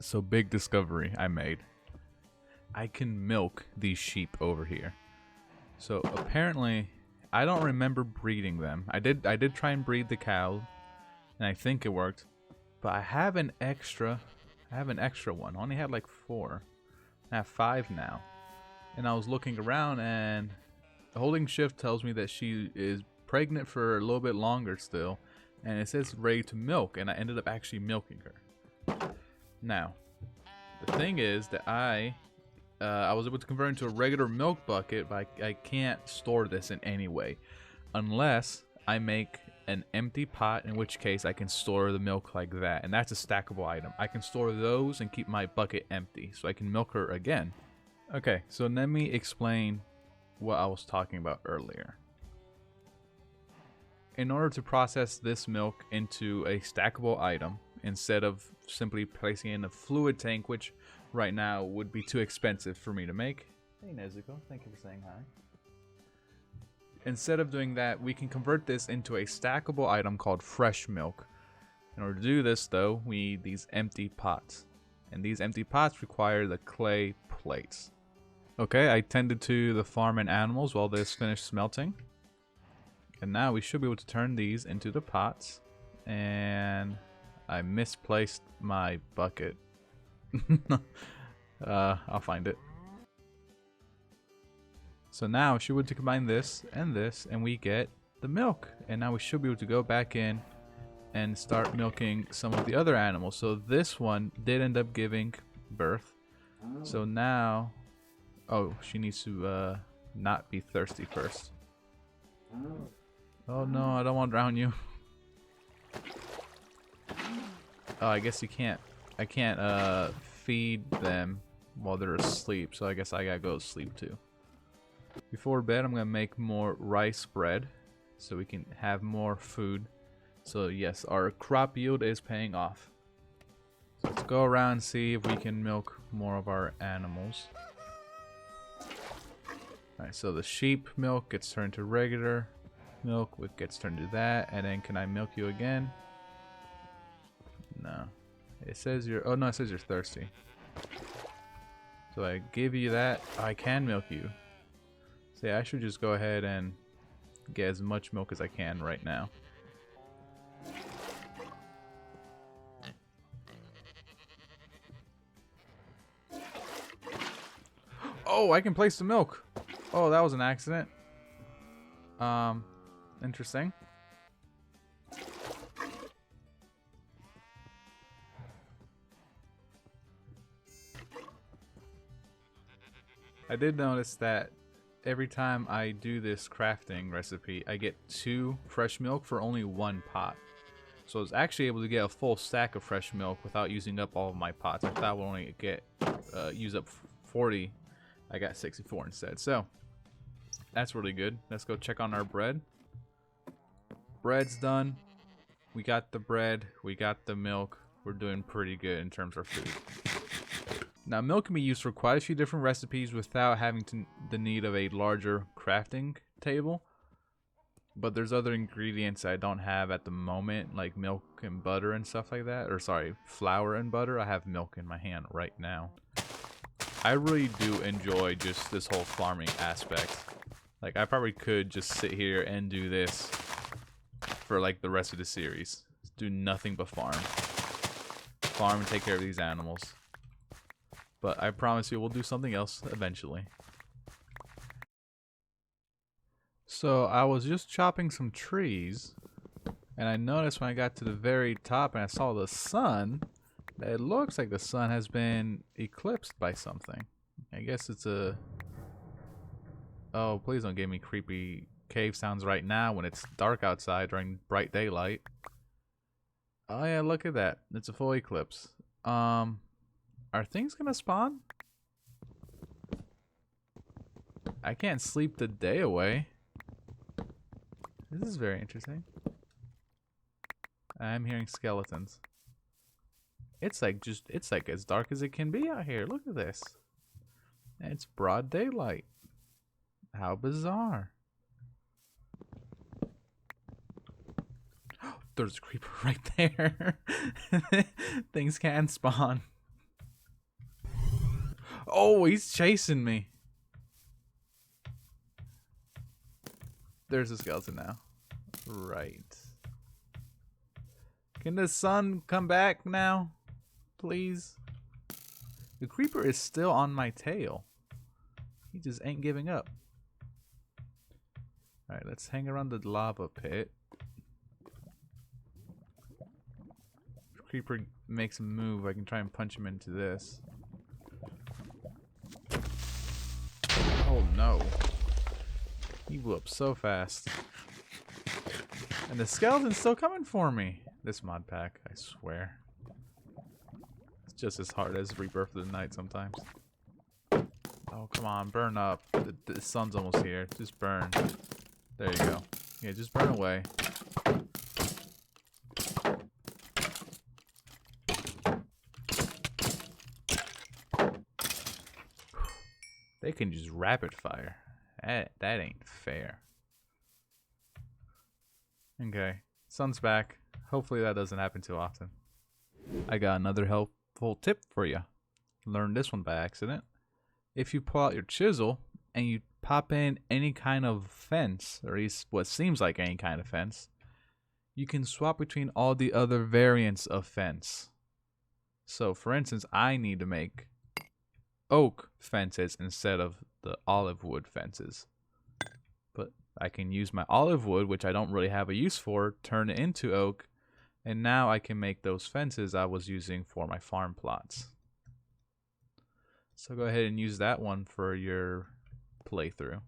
So big discovery I made. I can milk these sheep over here. So apparently, I don't remember breeding them. I did try and breed the cow, and I think it worked. But I have an extra one. I only had like 4. I have 5 now. And I was looking around, and holding shift tells me that she is pregnant for a little bit longer still, and it says ready to milk, and I ended up actually milking her. Now, the thing is that I was able to convert into a regular milk bucket, but I can't store this in any way unless I make an empty pot, in which case I can store the milk like that, and that's a stackable item. I can store those and keep my bucket empty so I can milk her again. Okay, so let me explain what I was talking about earlier. In order to process this milk into a stackable item, instead of simply placing it in a fluid tank, which right now would be too expensive for me to make. Hey Nezuko, thank you for saying hi. Instead of doing that, we can convert this into a stackable item called fresh milk. In order to do this though, we need these empty pots. And these empty pots require the clay plates. Okay, I tended to the farm and animals while this finished smelting. And now we should be able to turn these into the pots. And I misplaced my bucket. I'll find it. So now should be able to combine this, and we get the milk. And now we should be able to go back in and start milking some of the other animals. So this one did end up giving birth. So now, oh, she needs to not be thirsty first. Oh no, I don't want to drown you. Oh, I guess you can't. I can't feed them while they're asleep, so I guess I gotta go to sleep too. Before bed, I'm gonna make more rice bread so we can have more food. So yes, our crop yield is paying off. So let's go around and see if we can milk more of our animals. Alright, so the sheep milk gets turned to regular milk, which gets turned to that, and then can I milk you again? No. It says you're, oh no, it says you're thirsty. So I give you that, I can milk you. So yeah, I should just go ahead and get as much milk as I can right now. Oh, I can place the milk. Oh, that was an accident. Interesting. I did notice that every time I do this crafting recipe, I get 2 fresh milk for only 1 pot. So I was actually able to get a full stack of fresh milk without using up all of my pots. I thought I would only use up 40. I got 64 instead. So that's really good. Let's go check on our bread. Bread's done. We got the bread. We got the milk. We're doing pretty good in terms of food. Now, milk can be used for quite a few different recipes without having the need of a larger crafting table. But there's other ingredients I don't have at the moment, like milk and butter and stuff like that. Or sorry, flour and butter. I have milk in my hand right now. I really do enjoy just this whole farming aspect. Like, I probably could just sit here and do this for like the rest of the series. Do nothing but farm. Farm and take care of these animals. But I promise you we'll do something else eventually. So I was just chopping some trees, and I noticed when I got to the very top and I saw the sun, that it looks like the sun has been eclipsed by something. I guess it's a... Oh, please don't give me creepy cave sounds right now when it's dark outside during bright daylight. Oh yeah, look at that. It's a full eclipse. Are things gonna spawn? I can't sleep the day away. This is very interesting. I'm hearing skeletons. It's like as dark as it can be out here. Look at this. And it's broad daylight. How bizarre. There's a creeper right there. Things can spawn. Oh, he's chasing me. There's a skeleton now. Right. Can the sun come back now? Please? The creeper is still on my tail. He just ain't giving up. Alright, let's hang around the lava pit. If creeper makes a move, I can try and punch him into this. Oh no. He blew up so fast. And the skeleton's still coming for me. This mod pack, I swear. It's just as hard as Rebirth of the Night sometimes. Oh, come on, burn up. The sun's almost here. Just burn. There you go. Yeah, just burn away. They can just rapid fire. That ain't fair. Okay, sun's back. Hopefully that doesn't happen too often. I got another helpful tip for you. Learned this one by accident. If you pull out your chisel and you pop in any kind of fence, or at least what seems like any kind of fence, you can swap between all the other variants of fence. So for instance, I need to make oak fences instead of the olive wood fences. But I can use my olive wood, which I don't really have a use for, turn it into oak, and now I can make those fences I was using for my farm plots. So go ahead and use that one for your playthrough.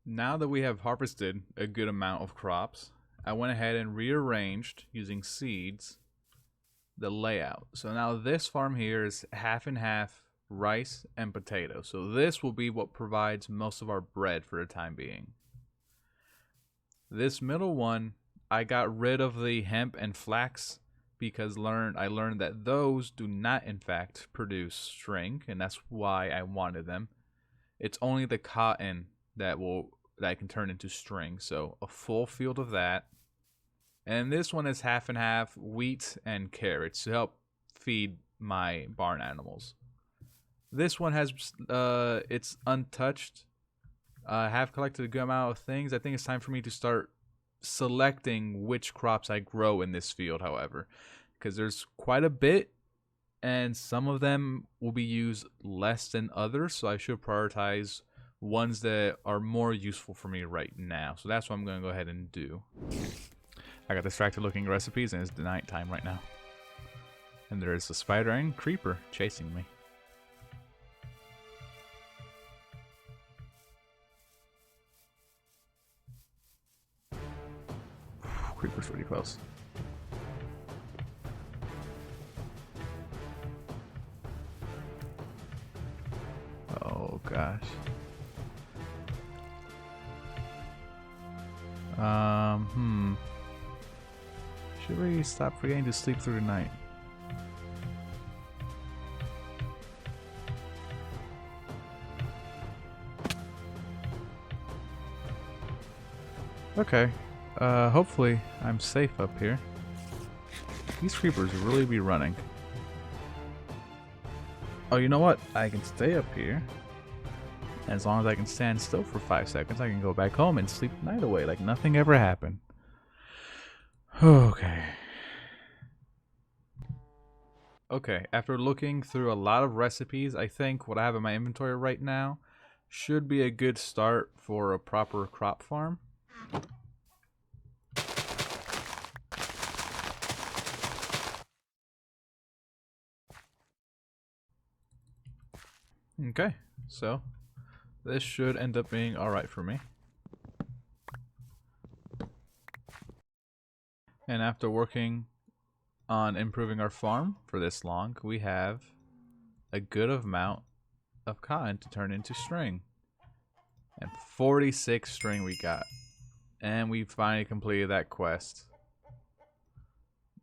Now that we have harvested a good amount of crops, I went ahead and rearranged, using seeds, the layout. So now this farm here is half and half rice and potato. So this will be what provides most of our bread for the time being. This middle one, I got rid of the hemp and flax because I learned that those do not in fact produce string, and that's why I wanted them. It's only the cotton that I can turn into string. So a full field of that. And this one is half and half wheat and carrots to help feed my barn animals. This one has it's untouched. I have collected a good amount of things. I think it's time for me to start selecting which crops I grow in this field, however, because there's quite a bit and some of them will be used less than others, so I should prioritize ones that are more useful for me right now. So that's what I'm going to go ahead and do. I got distracted looking at recipes and it's night time right now. And there is a spider and creeper chasing me. Creeper's pretty close. Oh gosh. Should we stop forgetting to sleep through the night? Okay. Hopefully I'm safe up here. These creepers really be running. Oh, you know what? I can stay up here. As long as I can stand still for 5 seconds, I can go back home and sleep the night away like nothing ever happened. Okay. Okay, after looking through a lot of recipes, I think what I have in my inventory right now should be a good start for a proper crop farm. Okay, so this should end up being alright for me. And after working on improving our farm for this long, we have a good amount of cotton to turn into string. And 46 string we got. And we finally completed that quest.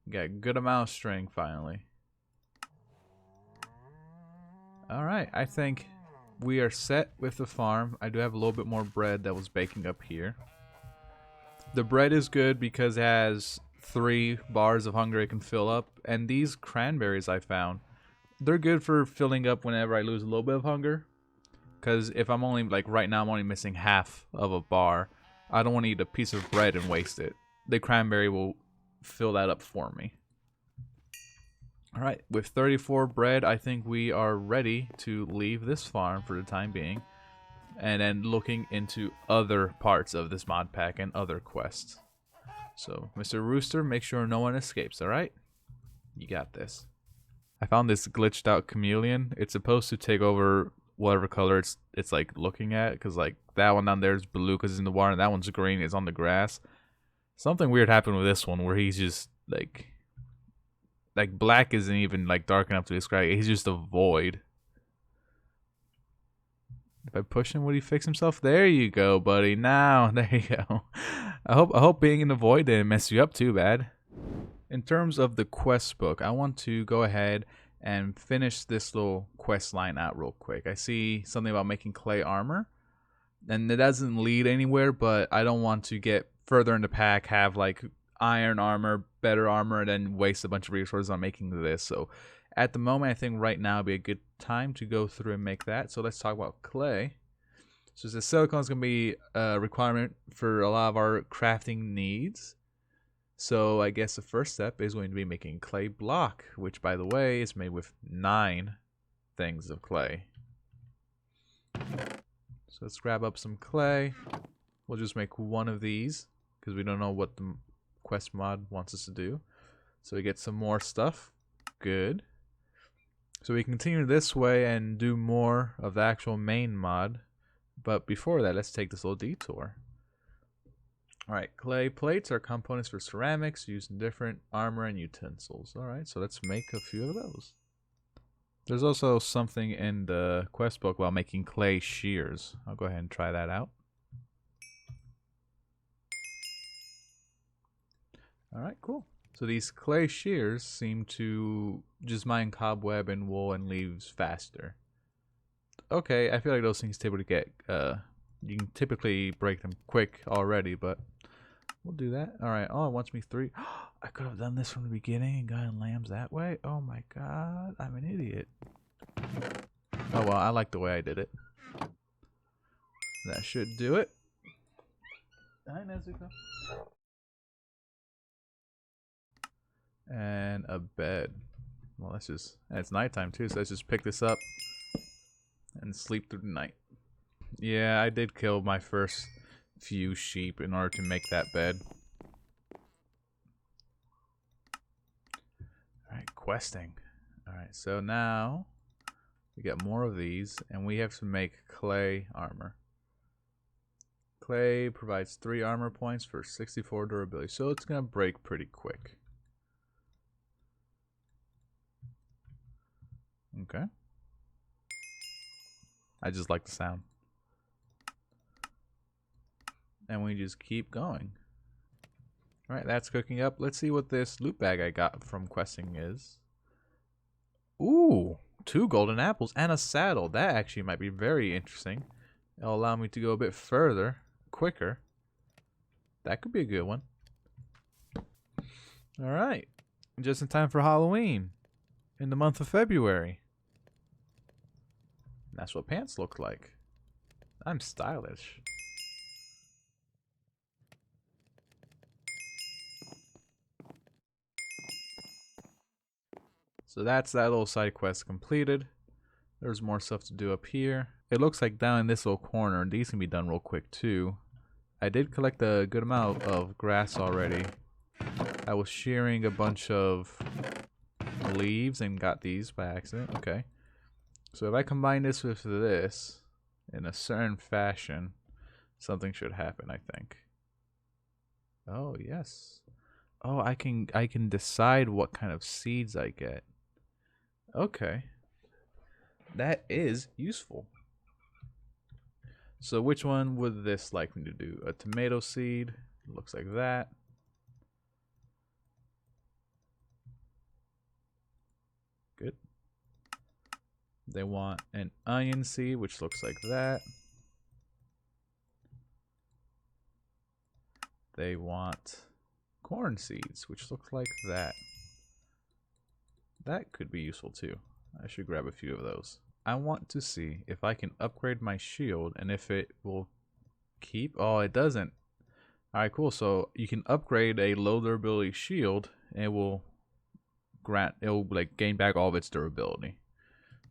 Got a good amount of string finally. Alright, I think we are set with the farm. I do have a little bit more bread that was baking up here. The bread is good because it has 3 bars of hunger it can fill up. And these cranberries I found They're good for filling up whenever I lose a little bit of hunger. Because if I'm only, like right now, I'm only missing half of a bar. I don't want to eat a piece of bread and waste it. The cranberry will fill that up for me. Alright, with 34 bread, I think we are ready to leave this farm for the time being. And then looking into other parts of this mod pack and other quests. So, Mr. Rooster, make sure no one escapes, alright? You got this. I found this glitched out chameleon. It's supposed to take over whatever color it's like looking at. Because like that one down there is blue because it's in the water. And that one's green, it's on the grass. Something weird happened with this one where he's just like black isn't even like dark enough to describe it. He's just a void. If I push him, would he fix himself? There you go, buddy. Now, there you go. I hope being in the void didn't mess you up too bad. In terms of the quest book, I want to go ahead and finish this little quest line out real quick. I see something about making clay armor, and it doesn't lead anywhere, but I don't want to get further in the pack, have like iron armor, better armor, and then waste a bunch of resources on making this. So at the moment, I think right now would be a good time to go through and make that. So let's talk about clay. So the silicone is going to be a requirement for a lot of our crafting needs. So I guess the first step is going to be making clay block, which by the way is made with 9 things of clay. So let's grab up some clay. We'll just make one of these because we don't know what the quest mod wants us to do. So we get some more stuff. Good. So we continue this way and do more of the actual main mod. But before that, let's take this little detour. Alright, clay plates are components for ceramics used in different armor and utensils. Alright, so let's make a few of those. There's also something in the quest book about making clay shears. I'll go ahead and try that out. Alright, cool. So these clay shears seem to just mine cobweb and wool and leaves faster. Okay, I feel like those things typically get, you can typically break them quick already, but we'll do that. Alright, oh, it wants me 3. I could have done this from the beginning and gotten lambs that way. Oh my god, I'm an idiot. Oh well, I like the way I did it. That should do it. Hi, Nezuko. And a bed. Well, let's just, it's nighttime too, so let's just pick this up and sleep through the night. Yeah, I did kill my first few sheep in order to make that bed. Alright, questing. Alright, so now we got more of these, and we have to make clay armor. Clay provides 3 armor points for 64 durability, so it's going to break pretty quick. Okay. I just like the sound. And we just keep going. Alright, that's cooking up. Let's see what this loot bag I got from questing is. Ooh, 2 golden apples and a saddle. That actually might be very interesting. It'll allow me to go a bit further, quicker. That could be a good one. Alright, just in time for Halloween. In the month of February. That's what pants look like. I'm stylish. So that's that little side quest completed. There's more stuff to do up here. It looks like down in this little corner, these can be done real quick too. I did collect a good amount of grass already. I was shearing a bunch of leaves and got these by accident. Okay. So if I combine this with this in a certain fashion, something should happen, I think. Oh, yes. Oh, I can decide what kind of seeds I get. Okay. That is useful. So which one would this like me to do? A tomato seed. Looks like that. Good. They want an onion seed, which looks like that. They want corn seeds, which look like that. That could be useful too. I should grab a few of those. I want to see if I can upgrade my shield and if it will keep. Oh, it doesn't. Alright, cool. So you can upgrade a low durability shield and it will like gain back all of its durability.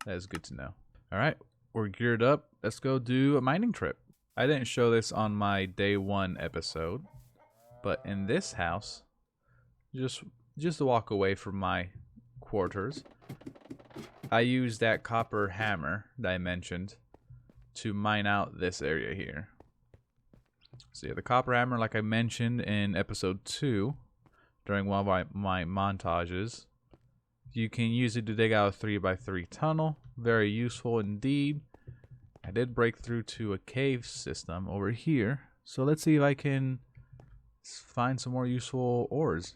That is good to know. Alright, we're geared up. Let's go do a mining trip. I didn't show this on my day 1 episode, but in this house, just to walk away from my quarters, I used that copper hammer that I mentioned to mine out this area here. So yeah, the copper hammer, like I mentioned in episode 2, during one of my montages, you can use it to dig out a 3x3 tunnel. Very useful indeed. I did break through to a cave system over here, so let's see if I can find some more useful ores.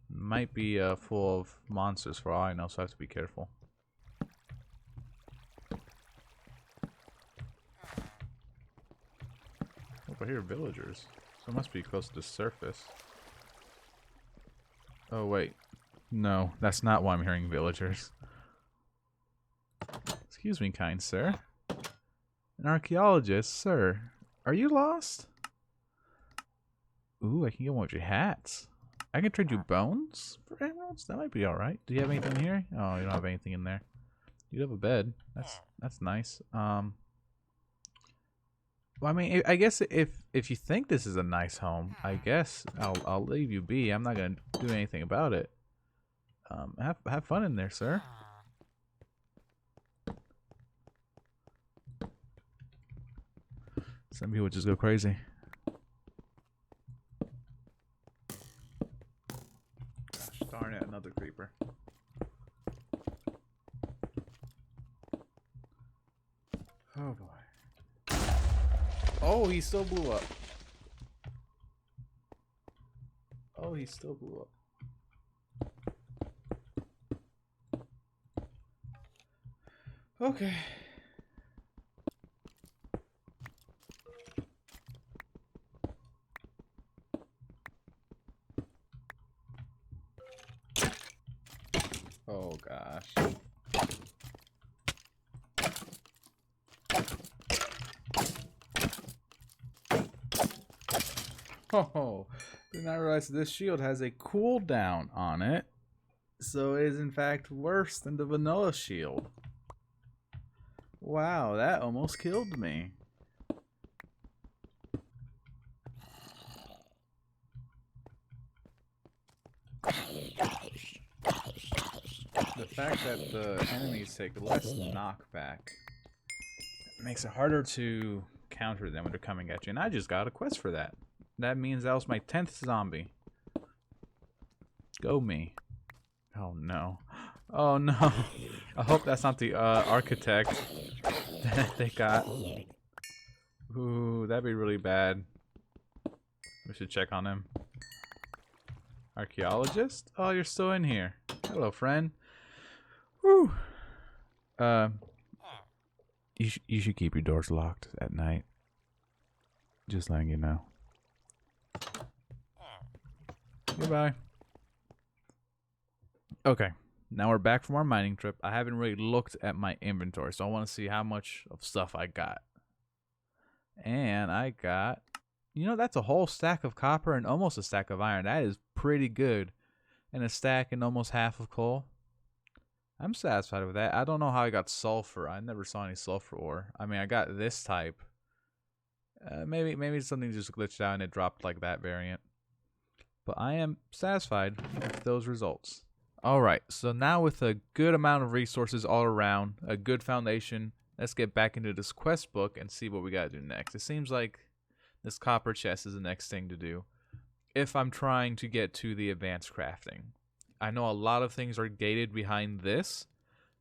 Might be full of monsters for all I know, so I have to be careful. Oh, I hear villagers, so it must be close to the surface. Oh wait, no, that's not why I'm hearing villagers. Excuse me, kind sir. An archaeologist, sir. Are you lost? Ooh, I can get one of your hats. I can trade you bones for emeralds? That might be alright. Do you have anything here? Oh, you don't have anything in there. You have a bed. That's nice. Well, I mean, I guess if you think this is a nice home, I guess I'll leave you be. I'm not gonna do anything about it. Have fun in there, sir. Some people just go crazy. Gosh darn it, another creeper. Oh boy. Oh, he still blew up. Oh, he still blew up. Okay. Oh gosh. Oh, did not realize this shield has a cooldown on it. So it is in fact worse than the vanilla shield. Wow, that almost killed me. The fact that the enemies take less knockback makes it harder to counter them when they're coming at you. And I just got a quest for that. That means that was my 10th zombie. Go me. Oh no. Oh no. I hope that's not the architect that they got. Ooh, that'd be really bad. We should check on him. Archaeologist? Oh, you're still in here. Hello, friend. Woo. You should keep your doors locked at night. Just letting you know. Goodbye. Okay, now we're back from our mining trip. I haven't really looked at my inventory, so I want to see how much of stuff I got. And I got, you know, that's a whole stack of copper and almost a stack of iron. That is pretty good. And a stack and almost half of coal. I'm satisfied with that. I don't know how I got sulfur. I never saw any sulfur ore. I mean, I got this type. Maybe something just glitched out and it dropped like that variant. But I am satisfied with those results. Alright, so now with a good amount of resources all around, a good foundation, let's get back into this quest book and see what we gotta do next. It seems like this copper chest is the next thing to do if I'm trying to get to the advanced crafting. I know a lot of things are gated behind this,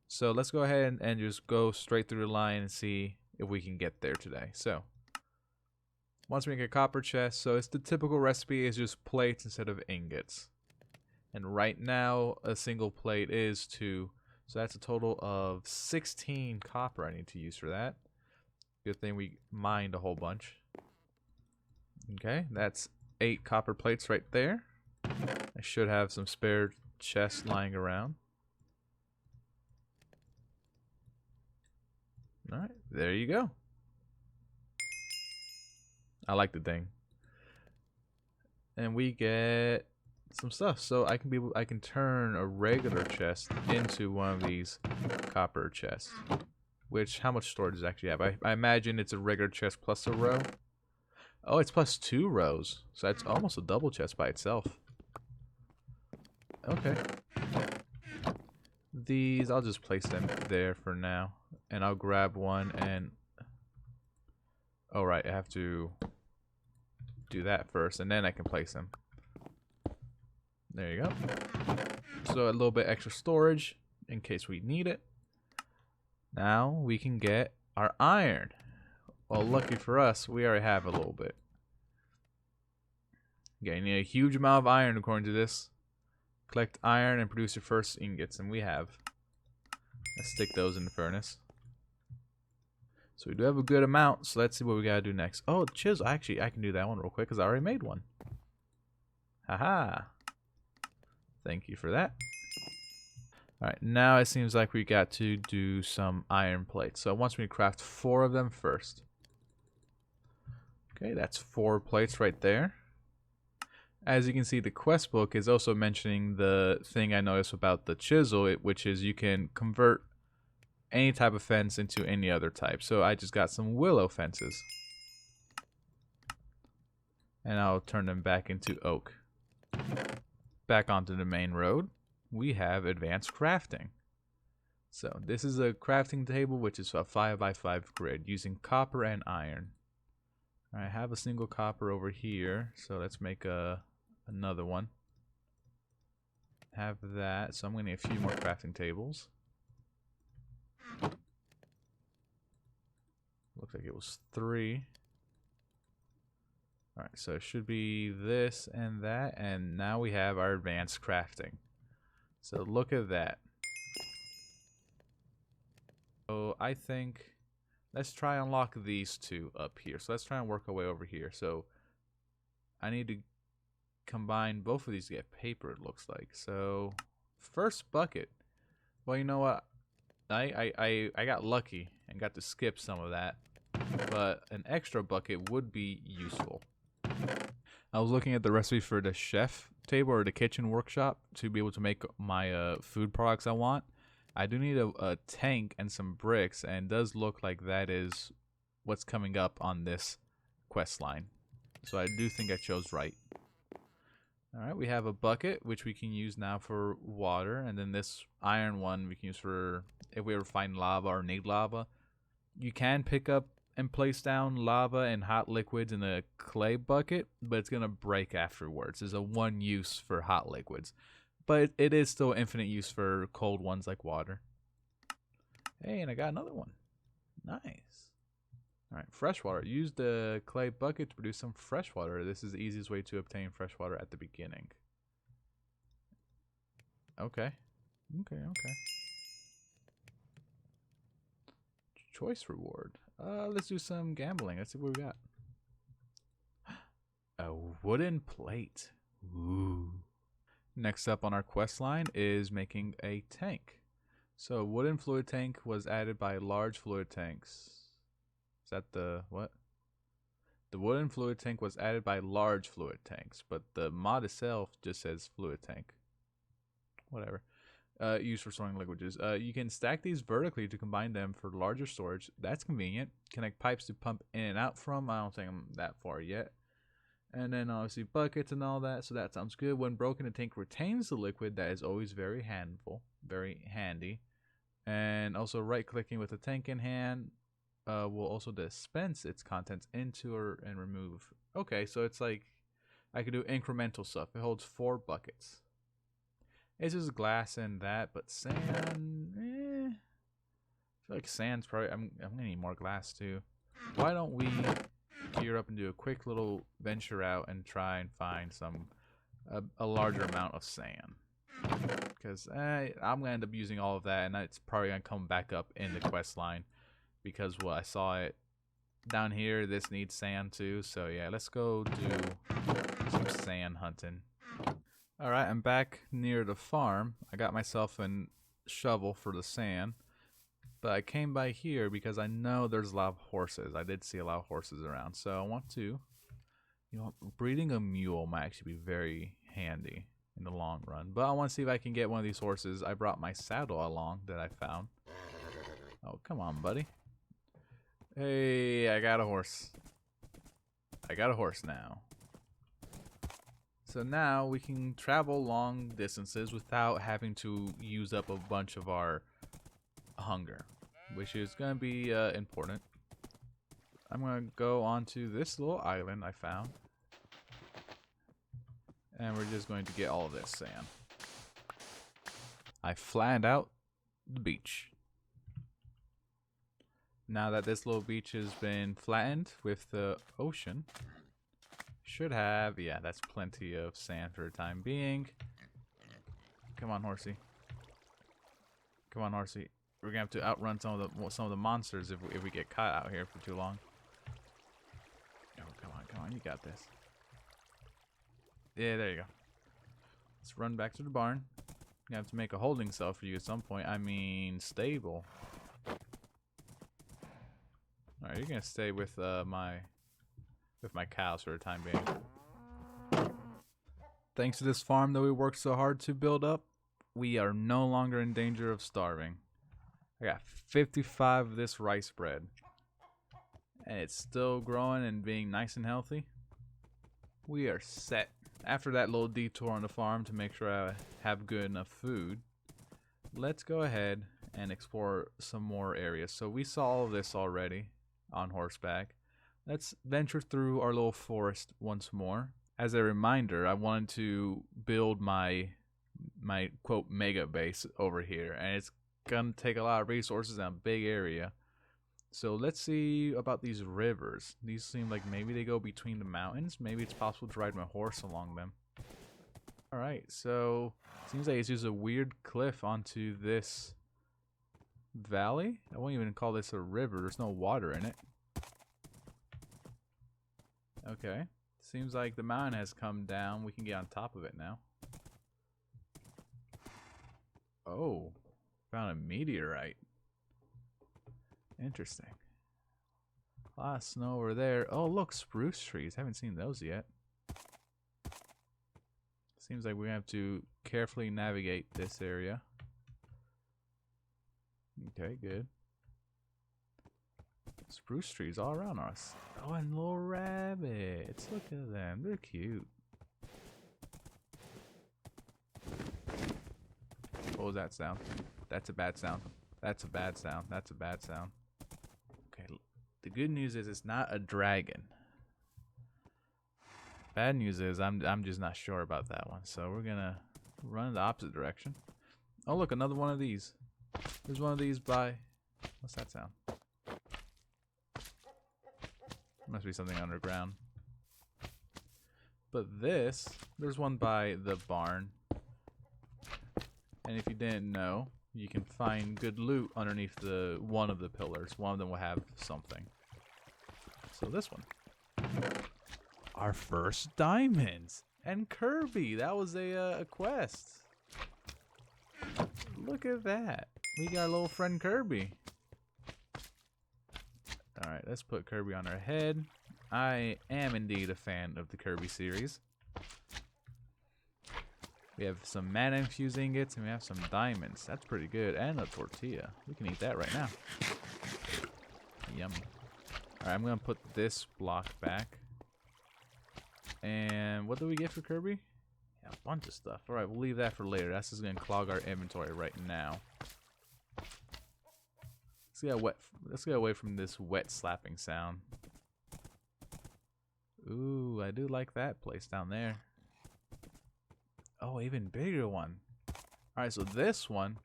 so let's go ahead and just go straight through the line and see if we can get there today. So, once we make a copper chest, so it's the typical recipe is just plates instead of ingots. And right now, a single plate is 2, so that's a total of 16 copper I need to use for that. Good thing we mined a whole bunch. Okay, that's 8 copper plates right there. I should have some spare chests lying around. Alright, there you go. I like the thing. And we get some stuff. So I can turn a regular chest into one of these copper chests. Which, how much storage does it actually have? I imagine it's a regular chest plus a row. Oh, it's plus 2 rows. So that's almost a double chest by itself. Okay. These, I'll just place them there for now. And I'll grab one and... Oh, right, I have to do that first, and then I can place them. There you go. So a little bit extra storage in case we need it. Now we can get our iron. Well, lucky for us, we already have a little bit. Getting a huge amount of iron according to this. Collect iron and produce your first ingots, and we have. Let's stick those in the furnace. So we do have a good amount, so let's see what we gotta do next. Oh, the chisel. Actually, I can do that one real quick because I already made one. Haha. Thank you for that. Alright, now it seems like we got to do some iron plates. So it wants me to craft 4 of them first. Okay, that's 4 plates right there. As you can see, the quest book is also mentioning the thing I noticed about the chisel, which is you can convert any type of fence into any other type. So I just got some willow fences. And I'll turn them back into oak. Back onto the main road, we have advanced crafting. So this is a crafting table which is a 5x5 grid using copper and iron. I have a single copper over here, so let's make another one. Have that, so I'm going to need a few more crafting tables. Looks like it was 3. Alright, so it should be this and that, and now we have our advanced crafting. So look at that. So I think, let's try and unlock these 2 up here. So let's try and work our way over here. So I need to combine both of these to get paper, it looks like. So first bucket. Well, you know what? I got lucky and got to skip some of that. But an extra bucket would be useful. I was looking at the recipe for the chef table or the kitchen workshop to be able to make my food products I want. I do need a tank and some bricks, and it does look like that is what's coming up on this quest line. So I do think I chose right. Alright, we have a bucket, which we can use now for water, and then this iron one we can use for if we ever find lava or need lava. You can pick up and place down lava and hot liquids in a clay bucket, but it's going to break afterwards. There's a 1 use for hot liquids, but it is still infinite use for cold ones like water. Hey, and I got another one. Nice. Alright, fresh water. Use the clay bucket to produce some fresh water. This is the easiest way to obtain fresh water at the beginning. Okay. Okay. Choice reward. Let's do some gambling. Let's see what we got. A wooden plate. Ooh. Next up on our quest line is making a tank. So wooden fluid tank was added by large fluid tanks. Is that the what? The wooden fluid tank was added by large fluid tanks, but the mod itself just says fluid tank. Whatever. Used for storing liquids. You can stack these vertically to combine them for larger storage. That's convenient. Connect pipes to pump in and out from. I don't think I'm that far yet. And then obviously buckets and all that. So that sounds good. When broken, the tank retains the liquid. That is always very handy. And also right-clicking with the tank in hand will also dispense its contents into and remove. Okay, so it's like I could do incremental stuff. It holds 4 buckets. It's just glass and that, but sand, I feel like sand's probably, I'm gonna need more glass too. Why don't we gear up and do a quick little venture out and try and find a larger amount of sand. Because I'm gonna end up using all of that, and it's probably gonna come back up in the quest line. Because, well, I saw it down here, this needs sand too, so yeah, let's go do some sand hunting. Alright, I'm back near the farm. I got myself a shovel for the sand. But I came by here because I know there's a lot of horses. I did see a lot of horses around. So I want to, you know, breeding a mule might actually be very handy in the long run. But I want to see if I can get one of these horses. I brought my saddle along that I found. Oh, come on, buddy. Hey, I got a horse. I got a horse now. So now we can travel long distances without having to use up a bunch of our hunger, which is going to be important. I'm going to go onto this little island I found. And we're just going to get all of this sand. I flattened out the beach. Now that this little beach has been flattened with the ocean, should have, yeah, that's plenty of sand for the time being. Come on, horsey. Come on, horsey. We're gonna have to outrun some of the monsters if we get caught out here for too long. Oh, come on, you got this. Yeah, there you go. Let's run back to the barn. Gonna have to make a holding cell for you at some point. I mean, stable. All right, you're gonna stay with my cows for the time being. Thanks to this farm that we worked so hard to build up, we are no longer in danger of starving. I got 55 of this rice bread, and it's still growing and being nice and healthy. We are set. After that little detour on the farm to make sure I have good enough food, let's go ahead and explore some more areas. So we saw all of this already on horseback. Let's venture through our little forest once more. As a reminder, I wanted to build my quote mega base over here, and it's gonna take a lot of resources in a big area. So let's see about these rivers. These seem like maybe they go between the mountains. Maybe it's possible to ride my horse along them. Alright, so seems like it's just a weird cliff onto this valley. I won't even call this a river. There's no water in it. Okay. Seems like the mountain has come down. We can get on top of it now. Oh. Found a meteorite. Interesting. A lot of snow over there. Oh, look, spruce trees. Haven't seen those yet. Seems like we have to carefully navigate this area. Okay, good. Spruce trees all around us. Oh, and little rabbits. Look at them. They're cute. What was that sound? That's a bad sound. That's a bad sound. That's a bad sound. Okay, the good news is it's not a dragon. Bad news is I'm just not sure about that one. So we're gonna run in the opposite direction. Oh look, another one of these. There's one of these by. What's that sound? Must be something underground. But this, there's one by the barn. And if you didn't know, you can find good loot underneath one of the pillars. One of them will have something. So this one. Our first diamonds. And Kirby. That was a quest. Look at that. We got our little friend Kirby. Alright, let's put Kirby on our head. I am indeed a fan of the Kirby series. We have some mana infused ingots and we have some diamonds. That's pretty good. And a tortilla. We can eat that right now. Yummy. Alright, I'm going to put this block back. And what do we get for Kirby? Yeah, a bunch of stuff. Alright, we'll leave that for later. That's just going to clog our inventory right now. Let's get away from this wet slapping sound. Ooh, I do like that place down there. Oh, even bigger one. Alright, so this one.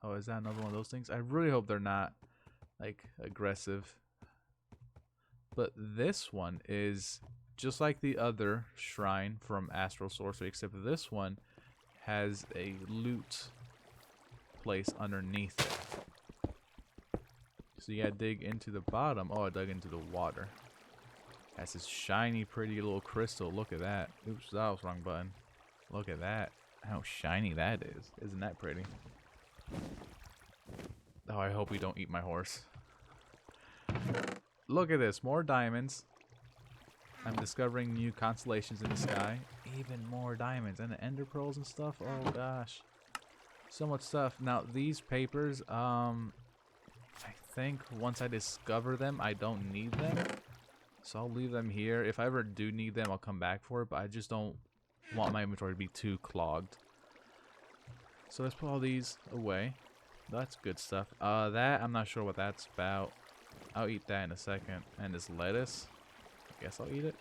Oh, is that another one of those things? I really hope they're not, like, aggressive. But this one is just like the other shrine from Astral Sorcery, except this one has a loot place underneath it. So you gotta dig into the bottom. Oh, I dug into the water. That's this shiny, pretty little crystal. Look at that. Oops, that was the wrong button. Look at that. How shiny that is. Isn't that pretty? Oh, I hope we don't eat my horse. Look at this. More diamonds. I'm discovering new constellations in the sky. Even more diamonds. And the ender pearls and stuff. Oh, gosh. So much stuff. Now, these papers, I think once I discover them, I don't need them. So I'll leave them here. If I ever do need them, I'll come back for it. But I just don't want my inventory to be too clogged. So let's put all these away. That's good stuff. That, I'm not sure what that's about. I'll eat that in a second. And this lettuce, I guess I'll eat it.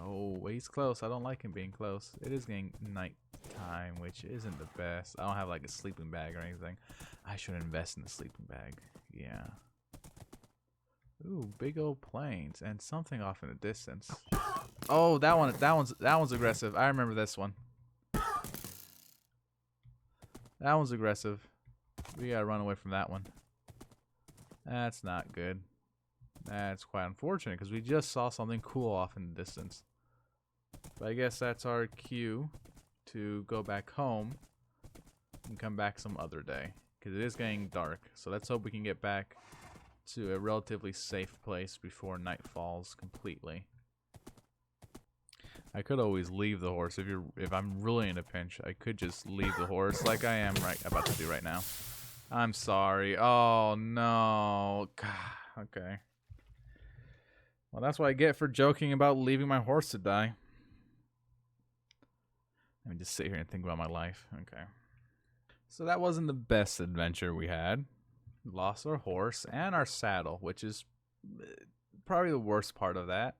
Oh, he's close. I don't like him being close. It is getting night time, which isn't the best. I don't have like a sleeping bag or anything. I should invest in a sleeping bag. Yeah. Ooh, big old plains and something off in the distance. Oh, that one's aggressive. I remember this one. That one's aggressive. We gotta run away from that one. That's not good. That's quite unfortunate because we just saw something cool off in the distance. But I guess that's our cue to go back home and come back some other day because it is getting dark. So let's hope we can get back to a relatively safe place before night falls completely. I could always leave the horse if I'm really in a pinch. I could just leave the horse like I am about to do right now. I'm sorry. Oh no. God. Okay. Well, that's what I get for joking about leaving my horse to die. Let me just sit here and think about my life. Okay. So that wasn't the best adventure we had. Lost our horse and our saddle, which is probably the worst part of that.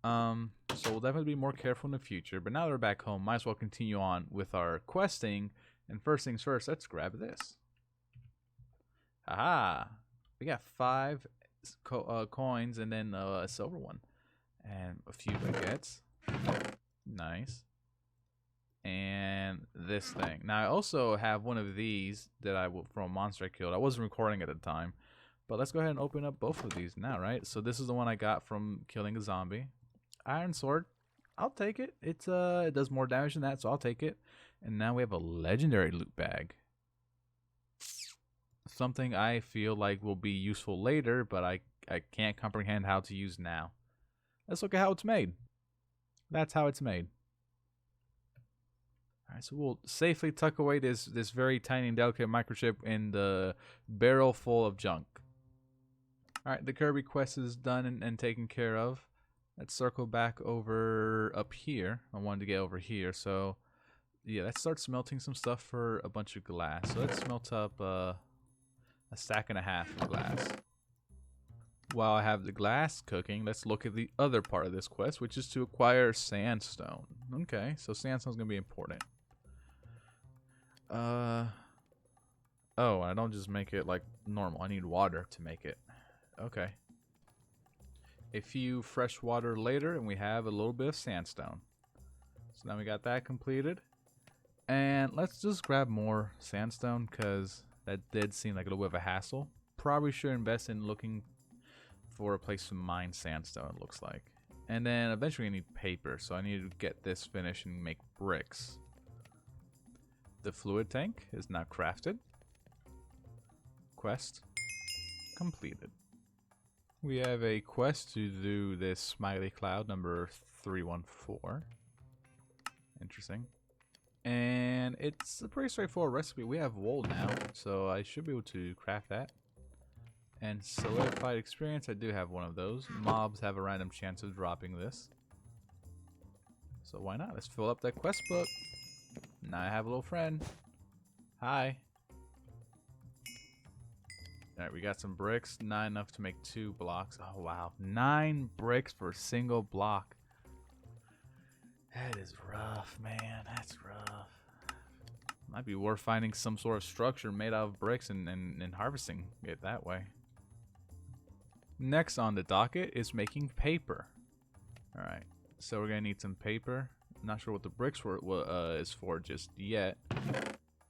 So we'll definitely be more careful in the future. But now that we're back home, might as well continue on with our questing. And first things first, let's grab this. Aha! We got 5 coins and then a silver one. And a few baguettes. Nice. And this thing. Now I also have one of these that from a monster I killed. I wasn't recording at the time. But let's go ahead and open up both of these now, right? So this is the one I got from killing a zombie. Iron sword. I'll take it. It does more damage than that, so I'll take it. And now we have a legendary loot bag. Something I feel like will be useful later, but I can't comprehend how to use now. Let's look at how it's made. That's how it's made. Alright, so we'll safely tuck away this very tiny and delicate microchip in the barrel full of junk. Alright, the Kirby quest is done and taken care of. Let's circle back over up here. I wanted to get over here, so yeah, let's start smelting some stuff for a bunch of glass. So let's smelt up a stack and a half of glass. While I have the glass cooking, let's look at the other part of this quest, which is to acquire sandstone. Okay, so sandstone's gonna be important. Oh, I don't just make it like normal. I need water to make it. Okay. A few fresh water later, and we have a little bit of sandstone. So now we got that completed. And let's just grab more sandstone, because that did seem like a little bit of a hassle. Probably should invest in looking for a place to mine sandstone, it looks like. And then eventually I need paper, so I need to get this finished and make bricks. The fluid tank is now crafted. Quest completed. We have a quest to do this smiley cloud number 314. Interesting. And it's a pretty straightforward recipe. We have wool now, so I should be able to craft that. And solidified experience, I do have one of those. Mobs have a random chance of dropping this. So why not? Let's fill up that quest book. Now I have a little friend. Hi. Alright, we got some bricks. Not enough to make 2 blocks. Oh, wow. 9 bricks for a single block. That is rough, man. That's rough. Might be worth finding some sort of structure made out of bricks and harvesting it that way. Next on the docket is making paper. Alright, so we're going to need some paper. Not sure what the bricks is for just yet.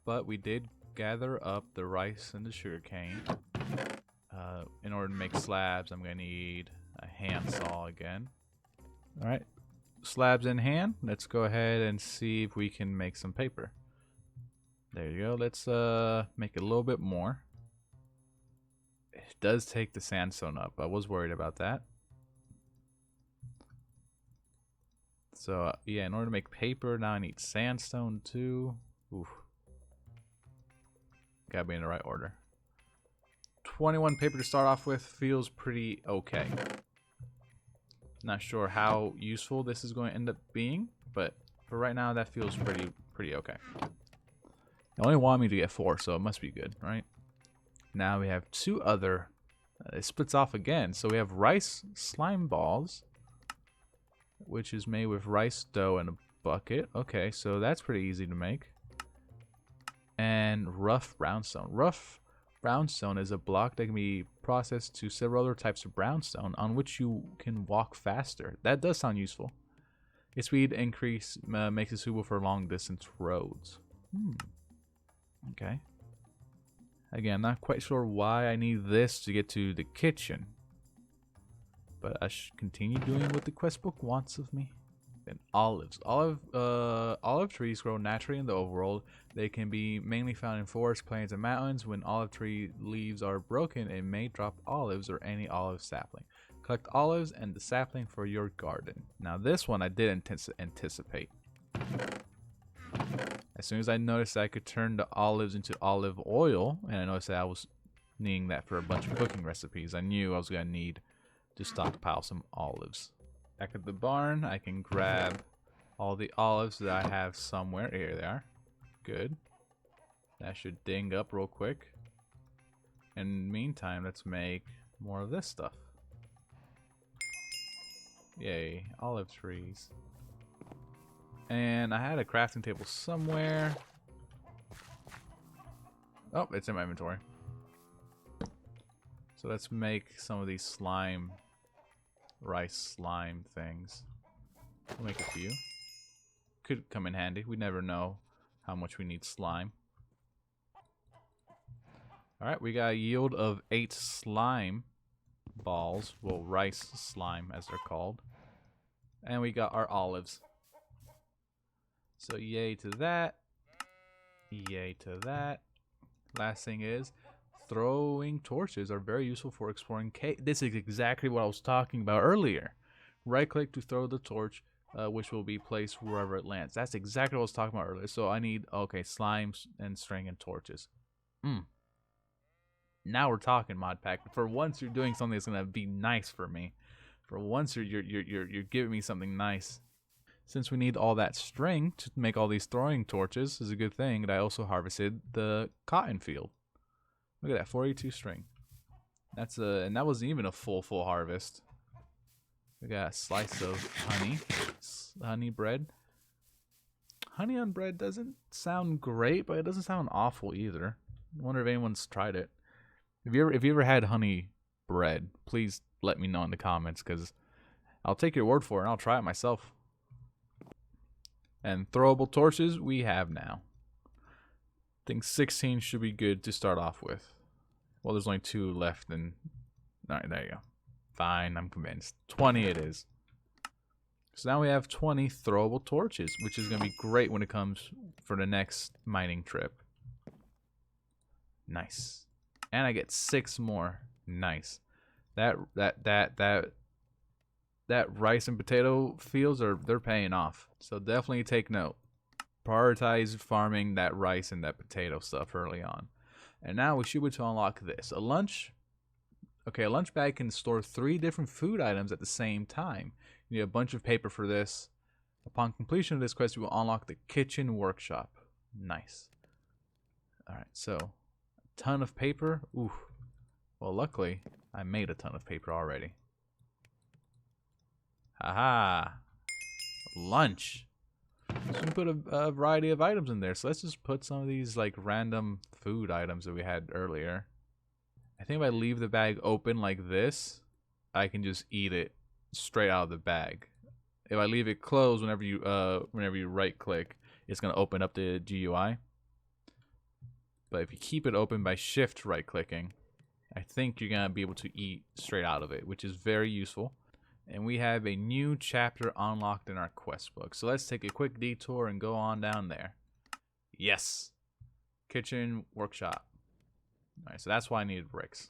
But we did gather up the rice and the sugarcane. In order to make slabs, I'm going to need a handsaw again. Alright, slabs in hand. Let's go ahead and see if we can make some paper. There you go. Let's make it a little bit more. It does take the sandstone up. I was worried about that. So yeah, in order to make paper, now I need sandstone too. Oof. Gotta be in the right order. 21 paper to start off with feels pretty okay. Not sure how useful this is going to end up being, but for right now, that feels pretty okay. They only want me to get 4, so it must be good, right? Now we have 2 other. It splits off again, so we have rice slime balls, which is made with rice dough and a bucket. Okay, so that's pretty easy to make. And rough brownstone. Rough brownstone is a block that can be processed to several other types of brownstone on which you can walk faster. That does sound useful. Its speed increase makes it suitable for long distance roads. Okay. Again, not quite sure why I need this to get to the kitchen. But I should continue doing what the quest book wants of me. And olives. Olive trees grow naturally in the overworld. They can be mainly found in forests, plains, and mountains. When olive tree leaves are broken, it may drop olives or any olive sapling. Collect olives and the sapling for your garden. Now this one I did anticipate. As soon as I noticed that I could turn the olives into olive oil, and I noticed that I was needing that for a bunch of cooking recipes, I knew I was going to need to stockpile some olives. Back at the barn, I can grab all the olives that I have somewhere. Here they are. Good. That should ding up real quick. In the meantime, let's make more of this stuff. Yay, olive trees. And I had a crafting table somewhere. Oh, it's in my inventory. So let's make some of these rice slime things. We'll make a few. Could come in handy. We never know how much we need slime. Alright, we got a yield of 8 slime balls. Well, rice slime as they're called. And we got our olives. So yay to that. Yay to that. Last thing is, throwing torches are very useful for exploring cave. This is exactly what I was talking about earlier. Right click to throw the torch, which will be placed wherever it lands. That's exactly what I was talking about earlier. So I need, okay, slimes and string and torches. Now we're talking, mod pack. For once you're doing something that's gonna be nice for me. For once you're giving me something nice. Since we need all that string to make all these throwing torches, is a good thing that I also harvested the cotton field. Look at that, 42 string. That's and that wasn't even a full harvest. We got a slice of honey bread. Honey on bread doesn't sound great, but it doesn't sound awful either. I wonder if anyone's tried it. If you ever had honey bread, please let me know in the comments, because I'll take your word for it and I'll try it myself. And throwable torches we have now. I think 16 should be good to start off with. Well, there's only 2 left, and alright, there you go. Fine, I'm convinced. 20 it is. So now we have 20 throwable torches, which is going to be great when it comes for the next mining trip. Nice. And I get 6 more. Nice. That rice and potato fields they're paying off. So definitely take note. Prioritize farming that rice and that potato stuff early on. And now we should be able to unlock this. A lunch bag can store 3 different food items at the same time. You need a bunch of paper for this. Upon completion of this quest, you will unlock the kitchen workshop. Nice. Alright, so a ton of paper. Ooh. Well, luckily, I made a ton of paper already. Haha. Lunch. So we can put a variety of items in there. So let's just put some of these like random food items that we had earlier. I think if I leave the bag open like this, I can just eat it straight out of the bag. If I leave it closed, whenever you right click, it's gonna open up the GUI. But if you keep it open by shift right clicking, I think you're gonna be able to eat straight out of it, which is very useful. And we have a new chapter unlocked in our quest book. So let's take a quick detour and go on down there. Yes. kitchen workshop. Alright, so that's why I needed bricks.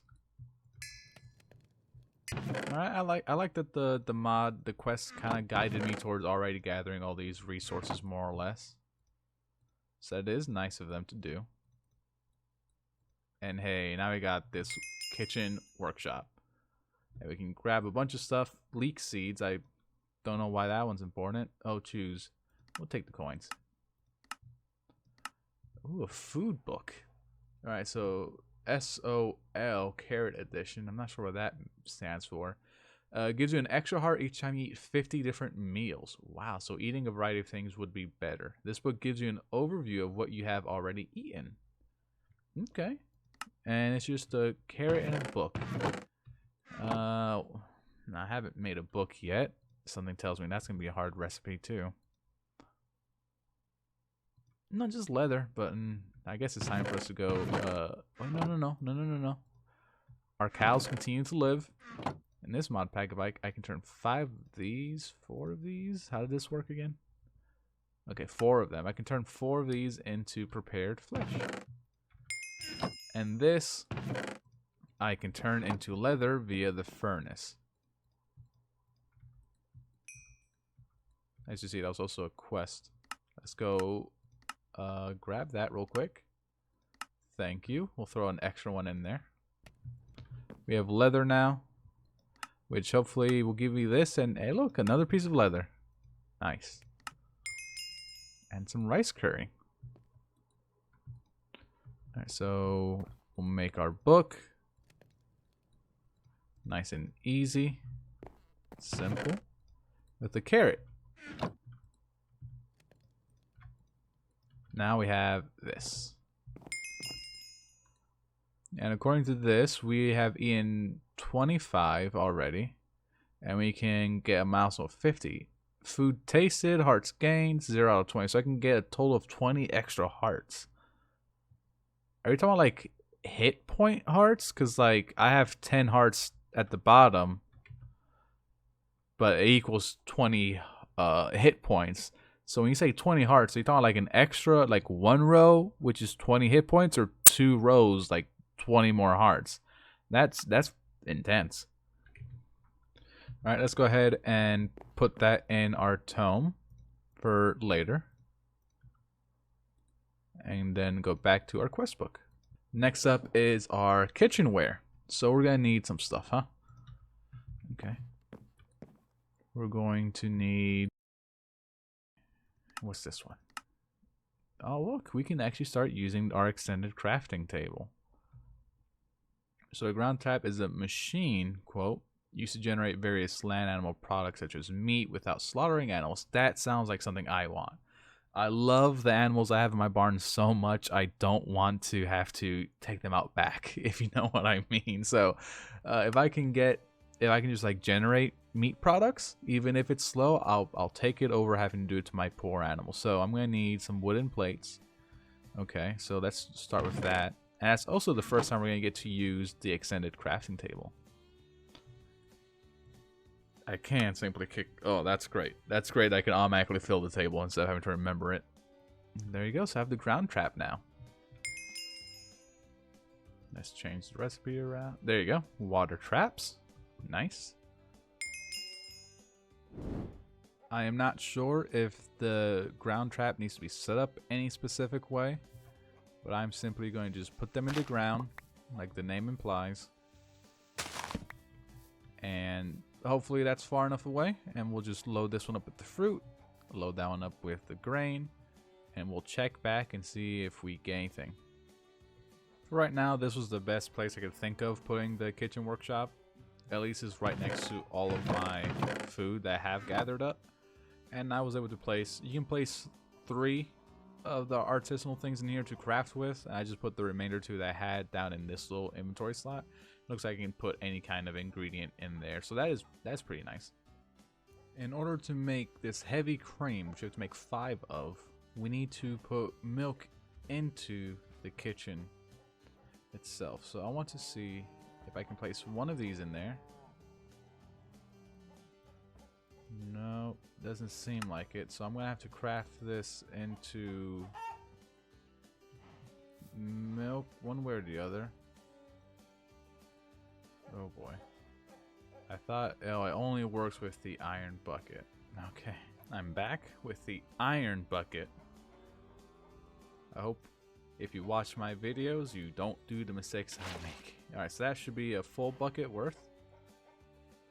Alright, I like that the quest kind of guided me towards already gathering all these resources more or less. So it is nice of them to do. And hey, now we got this kitchen workshop. And we can grab a bunch of stuff. Leek seeds. I don't know why that one's important. Oh, choose. We'll take the coins. Ooh, a food book. Alright, so SOL Carrot Edition. I'm not sure what that stands for. Gives you an extra heart each time you eat 50 different meals. Wow, so eating a variety of things would be better. This book gives you an overview of what you have already eaten. Okay. And it's just a carrot and a book. I haven't made a book yet. Something tells me that's going to be a hard recipe too. Not just leather, but I guess it's time for us to go. Wait, no. Our cows continue to live. In this mod pack, if I can turn 5 of these, 4 of these. How did this work again? Okay, 4 of them. I can turn 4 of these into prepared flesh. And this, I can turn into leather via the furnace. As you see, that was also a quest. Let's go grab that real quick. Thank you. We'll throw an extra one in there. We have leather now, which hopefully will give me this. And hey, look, another piece of leather. Nice. And some rice curry. Alright, so we'll make our book. Nice and easy. Simple. With the carrot. Now we have this. And according to this, we have eaten 25 already. And we can get a milestone of 50. Food tasted, hearts gained, 0 out of 20. So I can get a total of 20 extra hearts. Are you talking about like hit point hearts? Because like I have 10 hearts at the bottom. But it equals 20 hit points. So when you say 20 hearts, are you talking like an extra, like 1 row, which is 20 hit points, or 2 rows, like 20 more hearts? That's intense. All right, let's go ahead and put that in our tome for later. And then go back to our quest book. Next up is our kitchenware. So we're going to need some stuff, huh? Okay. We're going to need... What's this one? Oh, look, we can actually start using our extended crafting table. So a ground trap is a machine, quote, used to generate various land animal products such as meat without slaughtering animals. That sounds like something I want. I love the animals I have in my barn so much, I don't want to have to take them out back, if you know what I mean. So if I can just like generate meat products, even if it's slow, I'll take it over having to do it to my poor animals. So I'm going to need some wooden plates. Okay, so let's start with that. And that's also the first time we're going to get to use the extended crafting table. I can simply kick... Oh, that's great. That's great. I can automatically fill the table instead of having to remember it. There you go. So I have the ground trap now. Let's change the recipe around. There you go. Water traps. Nice. I am not sure if the ground trap needs to be set up any specific way. But I'm simply going to just put them in the ground, like the name implies. And... hopefully that's far enough away, and we'll just load this one up with the fruit, load that one up with the grain, and we'll check back and see if we get anything. For right now, this was the best place I could think of putting the kitchen workshop. At least it's right next to all of my food that I have gathered up. And I was able to place, you can place 3 of the artisanal things in here to craft with, and I just put the remainder 2 that I had down in this little inventory slot. Looks like I can put any kind of ingredient in there, so that's pretty nice. In order to make this heavy cream, which we have to make 5 of, we need to put milk into the kitchen itself. So I want to see if I can place one of these in there. No, doesn't seem like it. So I'm gonna have to craft this into milk one way or the other. Oh boy. I thought, oh, it only works with the iron bucket. Okay, I'm back with the iron bucket. I hope if you watch my videos, you don't do the mistakes I make. Alright, so that should be a full bucket worth.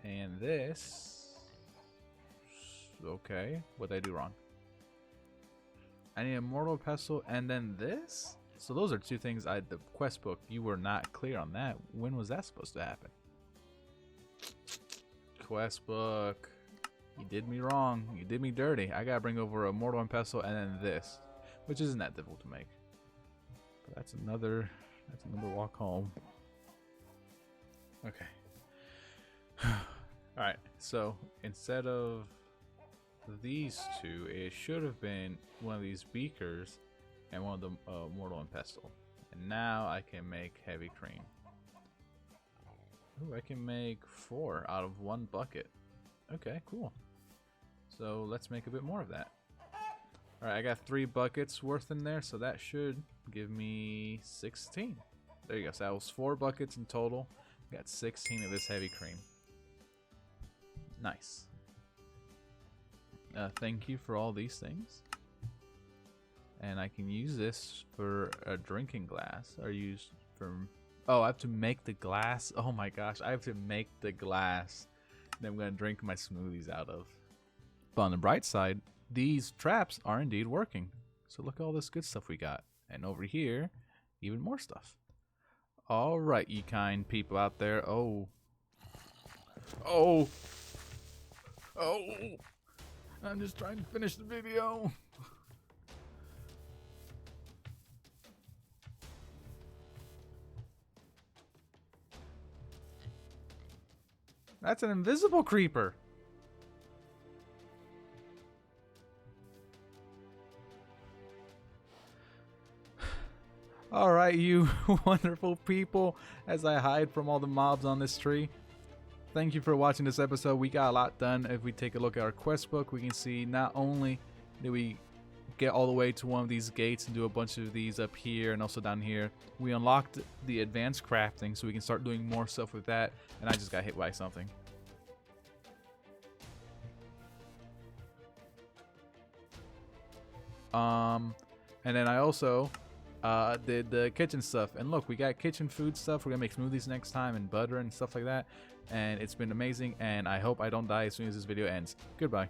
And this... Okay, what did I do wrong? I need a mortal pestle and then this? So those are two things the quest book, you were not clear on that. When was that supposed to happen? Quest book. You did me wrong. You did me dirty. I gotta bring over a mortal and pestle and then this. Which isn't that difficult to make. But that's another walk home. Okay. Alright, so instead of these two, it should have been one of these beakers and one of the mortal and pestle. And now I can make heavy cream. Ooh, I can make 4 out of 1 bucket. Okay, cool. So let's make a bit more of that. Alright, I got 3 buckets worth in there, so that should give me 16. There you go, so that was 4 buckets in total. Got 16 of this heavy cream. Nice. Thank you for all these things. And I can use this for a drinking glass. Or use for... Oh, I have to make the glass. Oh my gosh, I have to make the glass that I'm going to drink my smoothies out of. But on the bright side, these traps are indeed working. So look at all this good stuff we got. And over here, even more stuff. Alright, you kind people out there. Oh. Oh. Oh. I'm just trying to finish the video. That's an invisible creeper. Alright, you wonderful people, as I hide from all the mobs on this tree. Thank you for watching this episode. We got a lot done. If we take a look at our quest book, we can see not only did we get all the way to one of these gates and do a bunch of these up here and also down here, we unlocked the advanced crafting so we can start doing more stuff with that. And I just got hit by something. And then I also did the kitchen stuff. And look, we got kitchen food stuff. We're gonna make smoothies next time and butter and stuff like that. And it's been amazing. And I hope I don't die as soon as this video ends. Goodbye.